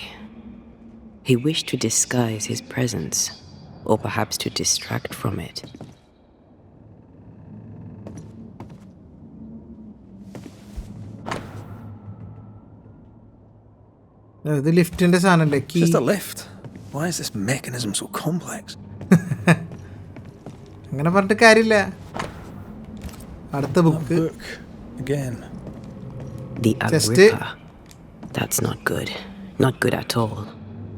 He wished to disguise his presence, or perhaps to distract from it. ഇത് ലിഫ്റ്റിന്റെ സാധനല്ലേ It's key just a lift. Why is this mechanism so complex? അങ്ങനെ പറഞ്ഞിട്ട് കാര്യമില്ല. അടുത്ത That book book. Again. The Just Agrippa. That's not good. Not good at all.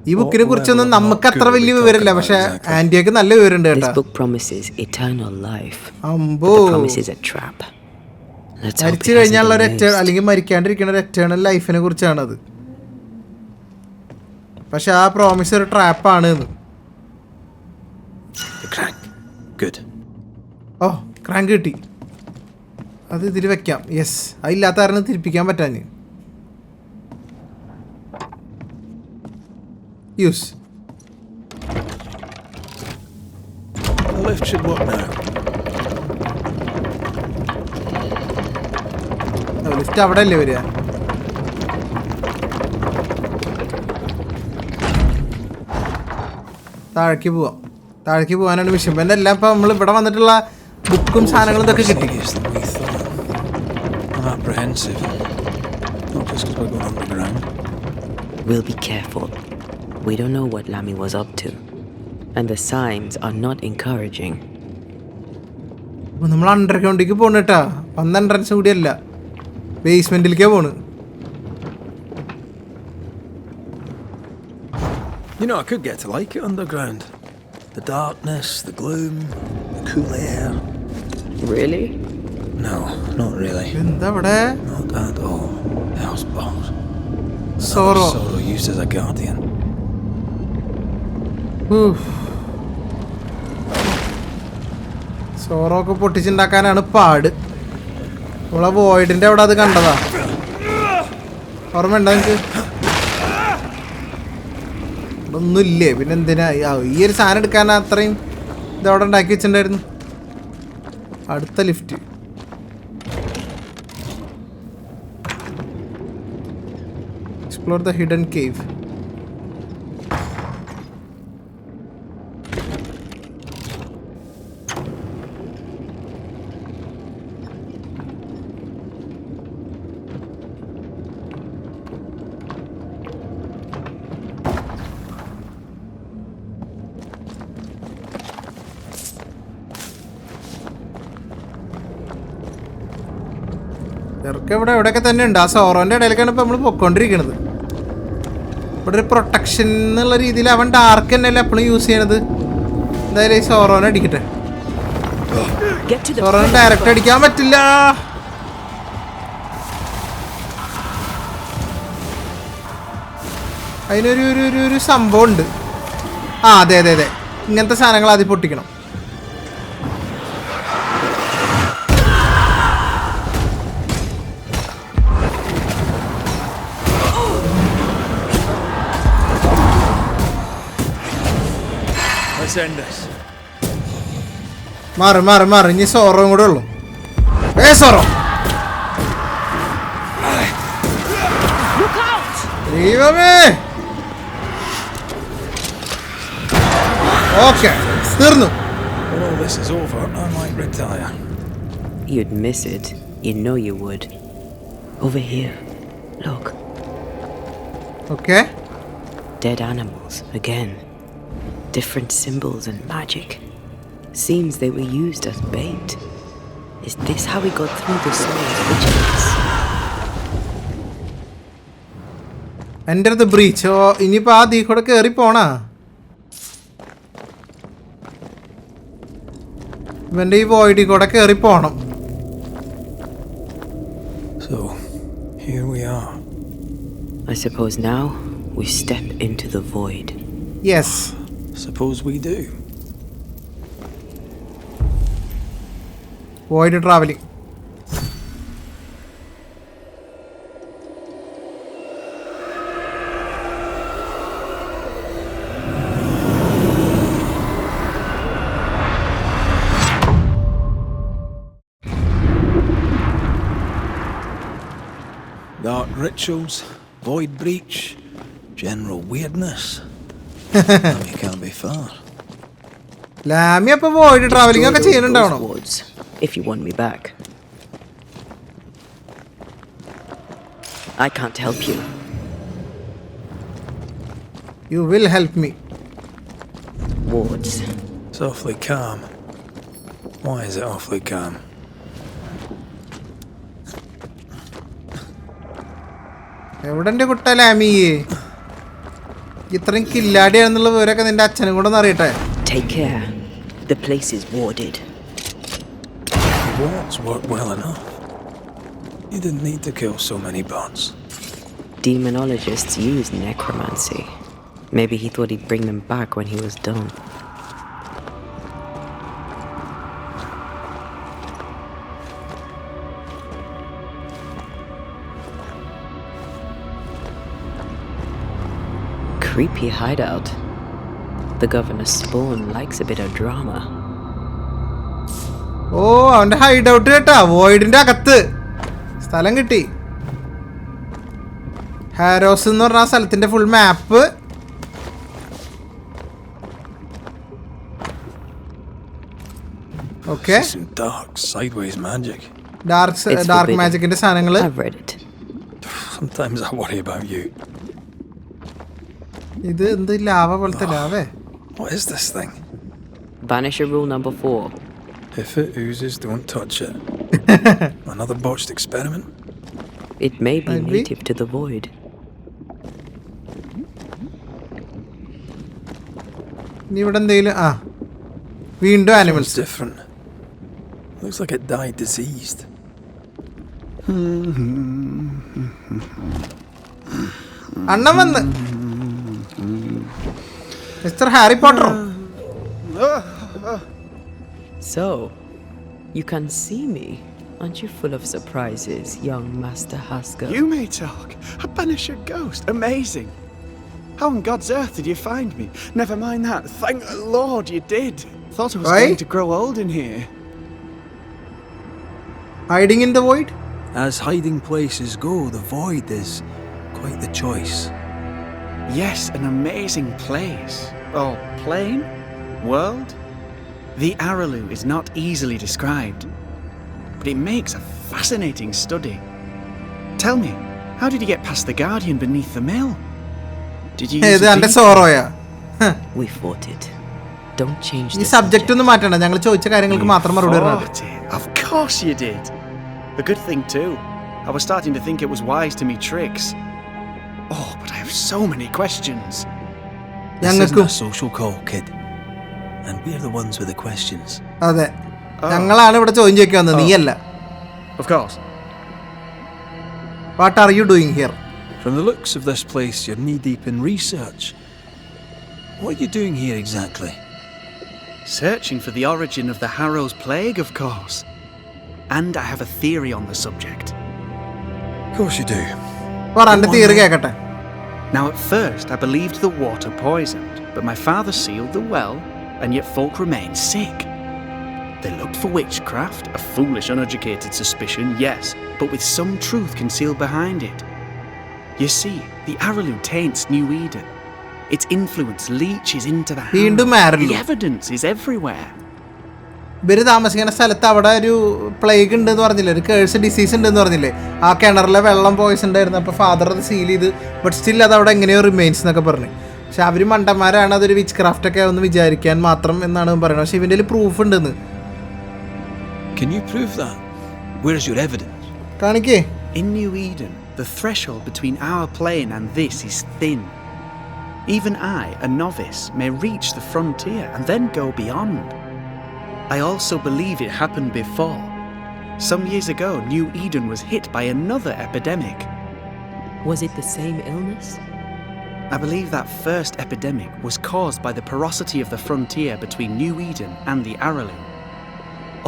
ഈ ബുക്കിനെ കുറിച്ചൊന്നും നമുക്ക് അത്ര വലിയ വിവരമില്ല, പക്ഷെ ആന്റിയൊക്കെ നല്ല വിവരമുണ്ട് This കേട്ടാ. book promises eternal life. അമ്പോ The promise is a trap. Let's hope മരിച്ചു it hasn't കഴിഞ്ഞാലുള്ള ഒരു been used. അല്ലെങ്കിൽ മരിക്കാണ്ടിരിക്കുന്ന ഒരു എറ്റേണൽ ലൈഫിനെ കുറിച്ചാണത്. പക്ഷെ ആ പ്രോമിസ് ഒരു ട്രാപ്പാണ്. The crank. Good. Oh crank കിട്ടി. അത് ഇതിൽ വെക്കാം. യെസ്, അതില്ലാത്ത കാരണം തിരിപ്പിക്കാൻ പറ്റാഞ്ഞ്. Use. The lift should work now. Lift അവിടെ അല്ലേ വരിക? താഴേക്ക് പോവാം. താഴേക്ക് പോകാനാണ് വിഷയം. പിന്നെ എല്ലാം ഇപ്പം നമ്മൾ ഇവിടെ വന്നിട്ടുള്ള ബുക്കും സാധനങ്ങളും ഇതൊക്കെ കിട്ടി. Serious than we thought. I'm apprehensive. Not just because we're going underground. We'll be careful. We don't know what Lamy was up to, and the signs are not encouraging. നമ്മൾ അണ്ടർഗ്രൗണ്ടിലേക്ക് പോണ കേട്ടാ. വന്ന എൻട്രൻസ് കൂടിയല്ല, ബേസ്മെന്റിലേക്കാ പോണ്. You know, I could get to like it underground. The darkness, the gloom, the cool air. Really? No, not really. എന്താ ഇവിടെ? Not at all. Hell's balls. Sorrow. Sorrow used as a guardian. Sorrow ഒക്കെ പൊട്ടിച്ചുണ്ടാക്കാനാണ് പാട്. നമ്മളെ വോയിഡിന്റെ അവിടെ അത് കണ്ടതാ. ഓർമ്മ ഉണ്ടോ എനിക്ക്? ഒന്നുമില്ലേ പിന്നെ എന്തിനാ ഈ ഒരു സാധനം എടുക്കാൻ അത്രയും ഇതവിടെ ഉണ്ടാക്കി വെച്ചിട്ടുണ്ടായിരുന്നു. അടുത്ത lift. Explore the hidden cave. ചെറുക്ക ഇവിടെ എവിടെയൊക്കെ തന്നെ ഉണ്ട്. ആ സോറോൻ്റെ ഇടയിലേക്കാണ് ഇപ്പോൾ നമ്മൾ പൊയ്ക്കൊണ്ടിരിക്കുന്നത്. ഇവിടെ ഒരു പ്രൊട്ടക്ഷൻ എന്നുള്ള രീതിയിൽ അവൻ ഡാർക്ക് തന്നെയല്ലേ എപ്പോഴും യൂസ് ചെയ്യണത്. എന്തായാലും ഈ സോറോനെ അടിക്കട്ടെ. സോറോനെ ഡയറക്റ്റ് അടിക്കാൻ പറ്റില്ല. അതിനൊരു ഒരു ഒരു ഒരു സംഭവം ഉണ്ട്. ആ അതെ അതെ അതെ, ഇങ്ങനത്തെ സാധനങ്ങൾ ആദ്യം പൊട്ടിക്കണം. മാറി മാറി മാറി, ഇനി സോറോയും കൂടെ ഉള്ളു. സോറോ ദൈവമേ. ഓക്കെ, തീർന്നു. When all this is over, I might retire. You'd miss it. You know you would. Over here. Look. Okay, Dead animals again. Different symbols and magic. Seems they were used as bait. Is this how we got through the soul's vigilance? Enter the breach. Oh, ഇനിയിപ്പോൾ ആ തീ കൂടെ കയറി പോണാ. ഇവൻ്റെ ഈ വോയിഡിൽ കൂടെ കയറി പോണം. So, here we are. I suppose now we step into the void. Yes. Suppose we do. Void travelling. Dark rituals, void breach, general weirdness. You can't be far. ലാമി അപ്പൊ വോയിഡ് ട്രാവലിംഗ് ഒക്കെ ചെയ്യുന്നുണ്ടാവണം. Wards, if you want me back. I can't help you. You will help me. Wards. It's awfully calm. Why is it awfully calm? എവിടെ എൻ്റെ കുട്ട ലാമി? ഇത്രയും കില്ലാടിയാണെന്നുള്ള വിവരമൊക്കെ നിന്റെ അച്ഛനും കൂടെ ഒന്ന് അറിയട്ടെ. Take care. The place is warded. The wards worked well enough. You didn't need to kill so many bots. Demonologists use necromancy. Maybe he thought he'd bring them back when he was done. Creepy hideout. The governor's spawn likes a bit of drama. ഓ അവന്റെ hide out കേട്ടാ, വോയിഡിന്റെ അകത്ത് സ്ഥലം കിട്ടി. ഹാരോസ് എന്ന് പറഞ്ഞ സ്ഥലത്തിന്റെ full map. Okay, Some dark sideways magic. Dark മാജിക്കിന്റെ സാധനങ്ങള്. I've read it. Sometimes I worry about you. ഇത് എന്ത് ലാവ പോലത്തെ ലാവേ? What is this thing? Banisher rule number 4. If it oozes, don't touch it. Another botched experiment? It may be Might be. native to the void. ഇനി ഇവിടെ എന്തെങ്കിലും വീണ്ടും It's animals. different. Looks like it died diseased. അണ്ണൻ വന്ന് mister Harry Potter. So, you can see me. Aren't you full of surprises, young Master Haskell? You may talk. A Banisher ghost. Amazing. How on God's earth did you find me? Never mind that. Thank the Lord you did. Thought I was Why? going to grow old in here. Hiding in the void. As hiding places go, the void is quite the choice. Yes, an amazing place. Oh, plane? World? The Araloo is not easily described, but it makes a fascinating study. Tell me, how did you get past the Guardian beneath the mill? Did you use ഇത് a എന്റെ beacon? സോറോയാ. We fought it. Don't change ഈ the subject ഒന്നും മാറ്റണ്ട, ഞങ്ങൾ ചോദിച്ച കാര്യങ്ങൾക്ക് മാത്രം മറുപടി പറഞ്ഞത്. Fought it. Of course you did. A good thing too. I was starting to think it was wise to me tricks. Oh, but I have so many questions. This isn't ഞങ്ങൾക്കും a social call, kid. And we're the ones with the questions. അതെ, ഞങ്ങളാണ് ഇവിടെ ചോദ്യം ചോദിക്കാൻ വന്നത്, നീയല്ല. Of course. What are you doing here? From the looks of this place, you're knee-deep in research. What are you doing here exactly? Searching for the origin of the Harrow's plague, of course. And I have a theory on the subject. Of course you do. പറ, എന്റെ theory കേക്കട്ടെ. Now, at first, I believed the water poisoned, but my father sealed the well, and yet folk remained sick. They looked for witchcraft, a foolish, uneducated suspicion, yes, but with some truth concealed behind it. You see, the Araloo taints New Eden. Its influence leaches into the വീണ്ടും Harrow. Araloo. The evidence is everywhere. ഇവര് താമസിക്കുന്ന സ്ഥലത്ത് അവിടെ ഒരു plague ഉണ്ടെന്ന് പറഞ്ഞില്ലേ, ഒരു curse disease ഉണ്ടെന്ന് പറഞ്ഞില്ലേ. ആ കിണറിലെ വെള്ളം പോയിസൺ ഉണ്ടായിരുന്നു. അപ്പോൾ ഫാദർ അത് സീൽ ചെയ്ത്, ബട്ട് സ്റ്റിൽ അത് അവിടെ എങ്ങനെയോ റിമെയിൻസ് എന്നൊക്കെ പറഞ്ഞു. പക്ഷെ അവർ മണ്ടന്മാരാണ്, അതൊരു വിച്ച് ക്രാഫ്റ്റ് ഒക്കെ ഒന്ന് വിചാരിക്കാൻ മാത്രം എന്നാണ് പറയുന്നത്. പക്ഷെ ഇവൻ്റെ പ്രൂഫ് ഉണ്ടെന്ന്. Can you prove that? Where's your evidence? കാണിക്കേ. In New Eden, the threshold between our plane and this is thin. Even I, a novice, may reach the frontier and then go beyond. I also believe it happened before. Some years ago, New Eden was hit by another epidemic. Was it the same illness? I believe that first epidemic was caused by the porosity of the frontier between New Eden and the Araloo.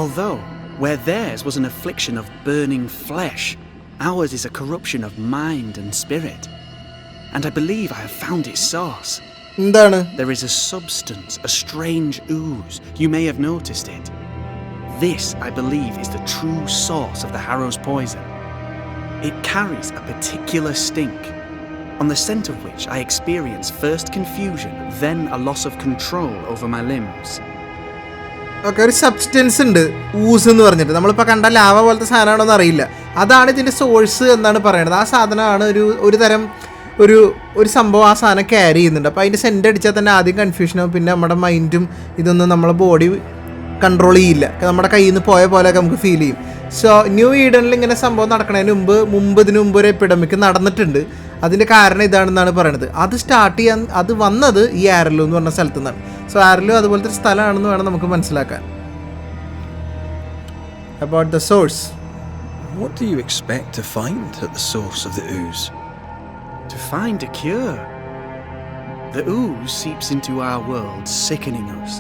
Although, where theirs was an affliction of burning flesh, ours is a corruption of mind and spirit. And I believe I have found its source. എന്താണ്? There is a substance, a strange ooze. You may have noticed it. This, I believe, is the true source of the Harrow's poison. It carries a particular stink, on the scent of which I experience first confusion, then a loss of control over my limbs. Okay, ഒരു substance ഉണ്ട്, Uz എന്ന് പറഞ്ഞിട്ട്. നമ്മളിപ്പോൾ കണ്ട lava പോലത്തെ സാധനമാണോന്ന് അറിയില്ല. അതാണ് ഇതിൻ്റെ സോഴ്സ് എന്നാണ് പറയുന്നത്. ആ സാധനമാണ് ഒരു തരം ഒരു സംഭവം ആ സാധനം ക്യാരി ചെയ്യുന്നുണ്ട്. അപ്പോൾ അതിൻ്റെ സെൻറ്റ് അടിച്ചാൽ തന്നെ ആദ്യം കൺഫ്യൂഷനാവും, പിന്നെ നമ്മുടെ മൈൻഡും ഇതൊന്നും നമ്മളെ ബോഡി കൺട്രോൾ ചെയ്യില്ല, നമ്മുടെ കയ്യിൽ നിന്ന് പോയ പോലെയൊക്കെ നമുക്ക് ഫീൽ ചെയ്യും. സോ ന്യൂ ഈഡനിൽ ഇങ്ങനെ സംഭവം നടക്കുന്നതിന് ഇതിനു മുമ്പ് ഒരു എപ്പിഡമിക് നടന്നിട്ടുണ്ട്. അതിൻ്റെ കാരണം ഇതാണെന്നാണ് പറയുന്നത്. അത് സ്റ്റാർട്ട് ചെയ്യാൻ വന്നത് ഈ ആരലു എന്ന് പറഞ്ഞ സ്ഥലത്തു നിന്നാണ്. സോ ആരലു അതുപോലത്തെ ഒരു സ്ഥലമാണെന്ന് വേണം നമുക്ക് മനസ്സിലാക്കാൻ. About the source. What do you expect to find at the source of the ooze? To find a cure. The ooze seeps into our world, sickening us.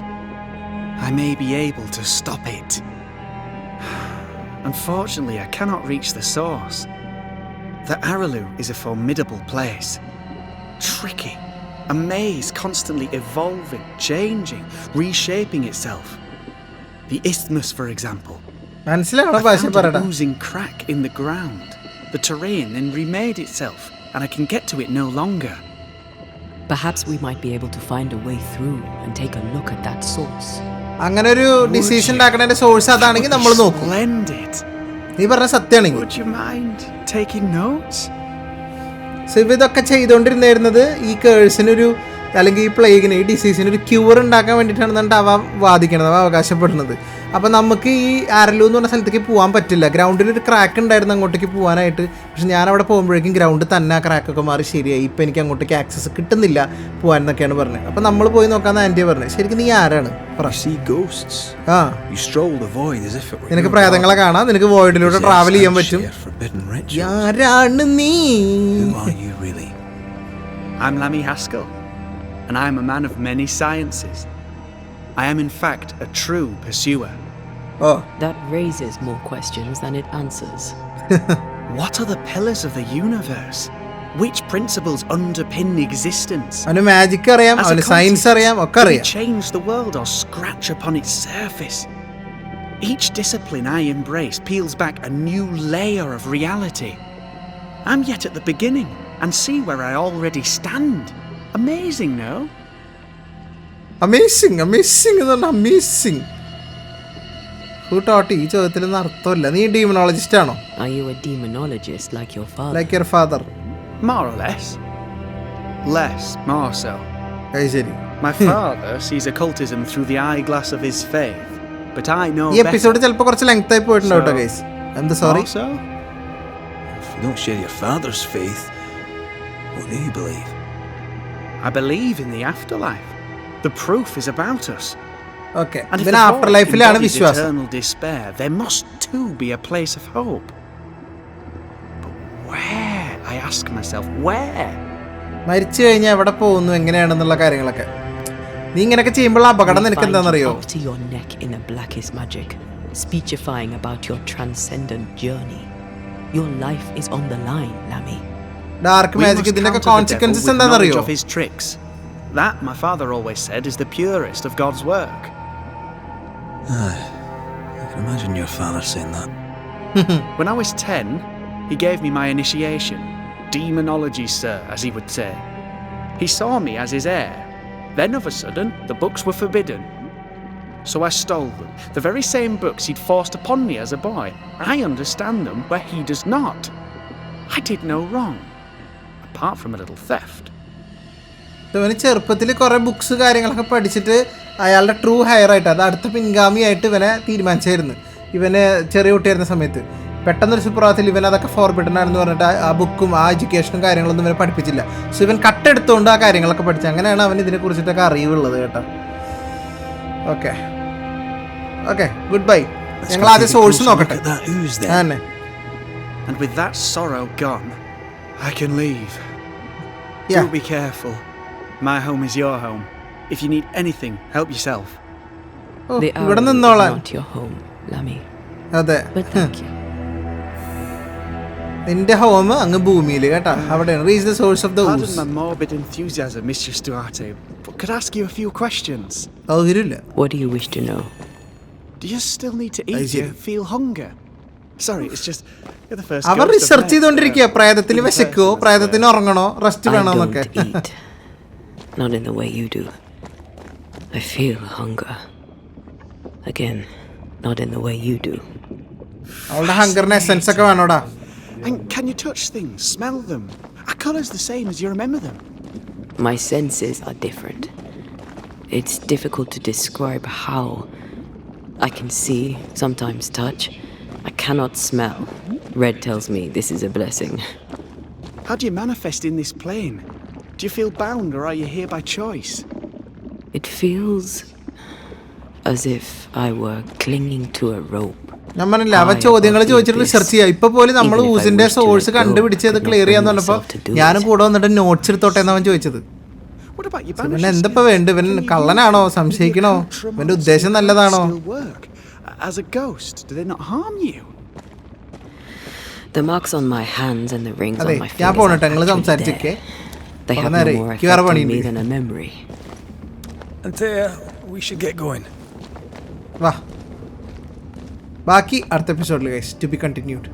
I may be able to stop it. Unfortunately, I cannot reach the source. The Araloo is a formidable place. Tricky. A maze constantly evolving, changing, reshaping itself. The isthmus, for example. I found an oozing crack in the ground. The terrain then remade itself, and I can get to it no longer. Perhaps we might be able to find a way through and take a look at that source. അങ്ങനെ ഒരു ഡിസീഷൻ ഉണ്ടാക്കുന്നതിന്റെ source അതാണെങ്കിൽ നമ്മൾ നോക്കും. നീ പറഞ്ഞ സത്യമാണെങ്കിൽ ഇതൊക്കെ ചെയ്തുകൊണ്ടിരുന്നത് ഈ കേഴ്സിനൊരു അല്ലെങ്കിൽ ഈ പ്ലേഗിന് ഈ ഡിസീസിന് ഒരു ക്യൂർ ഉണ്ടാക്കാൻ വേണ്ടിയിട്ടാണ് അവ വാദിക്കണത്, അവ അവകാശപ്പെടുന്നത്. അപ്പോൾ നമുക്ക് ഈ ആരലു എന്ന് പറഞ്ഞ സ്ഥലത്തേക്ക് പോകാൻ പറ്റില്ല. ഗ്രൗണ്ടിലൊരു ക്രാക്ക് ഉണ്ടായിരുന്നു അങ്ങോട്ടേക്ക് പോകാനായിട്ട്. പക്ഷെ ഞാൻ അവിടെ പോകുമ്പോഴേക്കും ഗ്രൗണ്ട് തന്നെ ആ ക്രാക്കൊക്കെ മാറി ശരിയായി. ഇപ്പം എനിക്ക് അങ്ങോട്ടേക്ക് ആക്സസ് കിട്ടുന്നില്ല പോകാൻ എന്നൊക്കെയാണ് പറഞ്ഞത്. അപ്പോൾ നമ്മൾ പോയി നോക്കാമെന്ന് ആൻറ്റിയ പറഞ്ഞത്. ശരിക്കും നീ ആരാണ്? നിനക്ക് പ്രേതങ്ങളെ കാണാം, നിനക്ക് വോയിഡിലൂടെ ട്രാവൽ ചെയ്യാൻ പറ്റും. ആരാണ് നീ? I'm Lammy Haskell, and I am a man of many sciences. I am in fact a true pursuer. Oh. That raises more questions than it answers. What are the pillars of the universe? Which principles underpin existence? അവന് magic അറിയാം, അവന് science അറിയാം, ഒക്കെ അറിയാം. Do we change the world or scratch upon its surface? Each discipline I embrace peels back a new layer of reality. I'm yet at the beginning and see where I already stand. Amazing, no? Amazing എന്ന് amazing. ഈ ചോദ്യത്തിലൊന്നും അർത്ഥമില്ല. നീ ഡീമനോളജിസ്റ്റ് ആണോ? Are you a demonologist like your father? Like your father. More or less. Less, more so. ശരി. My father sees occultism through the eyeglass of his faith, but I know ഈ episode ചിലപ്പോൾ കുറച്ച് length ആയി പോയിട്ടുണ്ടോ കേട്ടോ guys. I'm sorry. Also, If you don't share your father's faith, what do you believe? I believe in the afterlife. The proof is about us. Okay. And if ഇതിന് after ലൈഫിലാണ് വിശ്വാസം. eternal despair, there must too be a place of hope. But where? I ask myself, where? മരിച്ചു കഴിഞ്ഞാൽ എവിടെ പോകുന്നു, എങ്ങനെയാണെന്നുള്ള കാര്യങ്ങളൊക്കെ. നീ ഇങ്ങനെയൊക്കെ ചെയ്യുമ്പോൾ അപകടം നിനക്ക് എന്താണെന്നറിയോ? Up to your neck in the blackest magic, speechifying about your transcendent journey. Your life is on the line, Lammy. Dark magic ഇതിന്റെയൊക്കെ കോൺസിക്വൻസസ് എന്താണെന്നറിയോ? Of his tricks. That, my father always said, is the purest of God's work. I can imagine your father saying that. When I was 10, he gave me my initiation. Demonology, sir, as he would say. He saw me as his heir. Then, of a sudden, the books were forbidden. So I stole them. The very same books he'd forced upon me as a boy. I understand them where he does not. I did no wrong, apart from a little theft. ഇവന് ചെറുപ്പത്തിൽ കുറേ books കാര്യങ്ങളൊക്കെ പഠിച്ചിട്ട് അയാളുടെ true higher ആയിട്ട്, അത് അടുത്ത പിൻഗാമിയായിട്ട് ഇവനെ തീരുമാനിച്ചായിരുന്നു. ഇവന് ചെറിയ കുട്ടിയായിരുന്ന സമയത്ത് പെട്ടെന്നൊരു സുപ്രഭാതത്തിൽ ഇവൻ അതൊക്കെ ഫോർബിഡൻ ആണെന്ന് പറഞ്ഞിട്ട് ആ ബുക്കും ആ എഡ്യൂക്കേഷനും കാര്യങ്ങളൊന്നും ഇവനെ പഠിപ്പിച്ചില്ല. സോ ഇവൻ കട്ടെടുത്തുകൊണ്ട് ആ കാര്യങ്ങളൊക്കെ പഠിച്ചു. അങ്ങനെയാണ് അവൻ ഇതിനെ കുറിച്ചിട്ടൊക്കെ അറിവുള്ളത് കേട്ടോ. Okay good bye. ഞങ്ങൾ ആദ്യം സോഴ്സ് നോക്കട്ടെ. And with that sorrow gone, I can leave. Yeah. Do be careful. My home is your home. If you need anything, help yourself. The ഇവിടെ Araloo നിന്നോളാൻ. is not your home, Lammy. അതെ, But thank you. നിന്റെ home അങ്ങ് ഭൂമിയിൽ കേട്ടാ, അവിടെയാണ്. Reach the source of the Pardon Uz. my morbid enthusiasm, Mistress Duarte, but could I ask you a few questions? സൗകര്യമില്ല. What do you wish to know? Do you still need to I eat see. to feel hunger? Sorry, it's just you're the first. അവർ ghost I've research met, ചെയ്തോണ്ടിരിക്കുക പ്രേതത്തിന് in വിശക്കോ person, I പ്രേതത്തിന് swear. ഉറങ്ങണോ rest I വേണോന്നൊക്കെ don't eat. Not in the way you do. I feel hunger. Again, not in the way you do. അവളുടെ ഹങ്കറിന് essence ഒക്കെ വേണോടാ. And can you touch things, smell them? Are colours the same as you remember them? My senses are different. It's difficult to describe how. I can see, sometimes touch. I cannot smell. Red tells me this is a blessing. How do you manifest in this plane? Do you feel bound or are you here by choice? It feels as if I were clinging to a rope. ഞാൻ പറഞ്ഞില്ല അവ ചോദ്യങ്ങൾ ചോദിച്ചിട്ട് research ചെയ്യാം. ഇപ്പൊ പോലും നമ്മൾ ഊസിന്റെ source കണ്ടുപിടിച്ച് അത് ക്ലിയർ ചെയ്യാന്ന് പറഞ്ഞപ്പോ ഞാനും കൂടെ വന്നിട്ട് നോട്ട്സ് എടുത്തോട്ടെ എന്നവൻ ചോദിച്ചത്. What about your ഇവൻ Banishers? എന്തപ്പോ വേണ്ട? ഇവൻ കള്ളനാണോ? സംശയിക്കണോ? ഇവന്റെ ഉദ്ദേശം നല്ലതാണോ? Still work. As a ghost, do they not harm you? The marks on my hands and the rings അതെ on my ഞാൻ fingers പോണട്ടെ. are നിങ്ങൾ actually സംസാരിച്ചേ. there. They have no പറഞ്ഞേരെ, more എനിക്ക് വേറെ effect on me പണിയുണ്ട്. than a memory. Antea, we should get going. വാ ബാക്കി അടുത്ത എപ്പിസോഡിൽ ഗൈസ് ടു ബി കണ്ടിന്യൂഡ്.